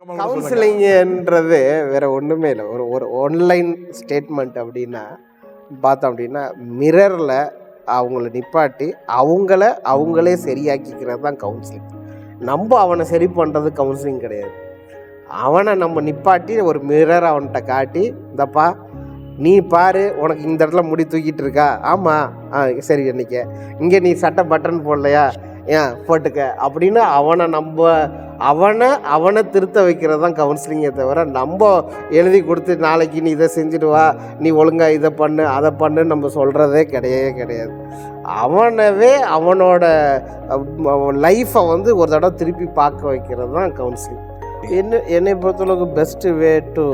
கவுன்சிலிங்ன்றது வேற ஒன்றுமே இல்லை. ஒரு ஒரு ஆன்லைன் ஸ்டேட்மெண்ட் அப்படின்னா பார்த்தோம் அப்படின்னா மிரரில் அவங்கள நிப்பாட்டி அவங்களே சரியாக்கிக்கிறது தான் கவுன்சிலிங். நம்ம அவனை சரி பண்ணுறது கவுன்சிலிங் கிடையாது. அவனை நம்ம நிப்பாட்டி ஒரு மிரர் அவன்கிட்ட காட்டி, இந்தப்பா நீ பாரு, உனக்கு இந்த இடத்துல முடி தூக்கிட்டு இருக்கா, ஆமாம் சரி அன்றைக்கி இங்கே நீ சட்டை பட்டன் போடலையா, ஏன் போட்டுக்க அப்படின்னு அவனை திருத்த வைக்கிறது தான் கவுன்சிலிங்கே தவிர நம்ம எழுதி கொடுத்து நாளைக்கு நீ இதை செஞ்சுட்டு வா, நீ ஒழுங்காக இதை பண்ணு அதை பண்ணுன்னு நம்ம சொல்கிறதே கிடையாது. அவனவே அவனோட லைஃப்பை ஒரு தடவை திருப்பி பார்க்க வைக்கிறது தான் கவுன்சிலிங். என்னை பொறுத்தளவுக்கு பெஸ்ட்டு வே டு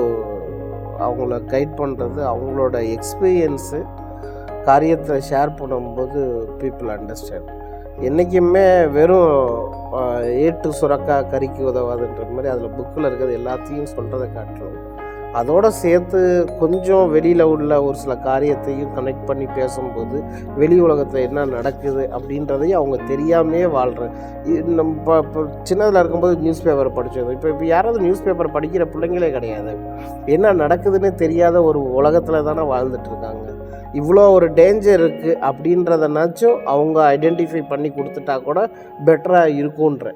அவங்கள கைட் பண்ணுறது அவங்களோட எக்ஸ்பீரியன்ஸு. காரியத்தை ஷேர் பண்ணும்போது பீப்புள் அண்டர்ஸ்டாண்ட். என்றைக்குமே வெறும் ஏட்டு சுரக்கா கறிக்கு உதவாதுன்ற மாதிரி அதில் புக்கில் இருக்கிறது எல்லாத்தையும் சொல்கிறத காட்டுறோம். அதோடு சேர்த்து கொஞ்சம் வெளியில் உள்ள ஒரு சில காரியத்தையும் கனெக்ட் பண்ணி பேசும்போது வெளி உலகத்தில் என்ன நடக்குது அப்படின்றதையும் அவங்க தெரியாமே வாழ்கிற. நம்ம இப்போ சின்னதில் இருக்கும்போது நியூஸ் பேப்பரை படித்தது, இப்போ யாராவது நியூஸ் பேப்பர் படிக்கிற பிள்ளைங்களே கிடையாது. என்ன நடக்குதுன்னு தெரியாத ஒரு உலகத்தில் தானே வாழ்ந்துட்டுருக்காங்க. இவ்வளோ ஒரு டேஞ்சர் இருக்குது அப்படின்றதனாச்சும் அவங்க ஐடென்டிஃபை பண்ணி கொடுத்துட்டா கூட பெட்டராக இருக்குன்ற.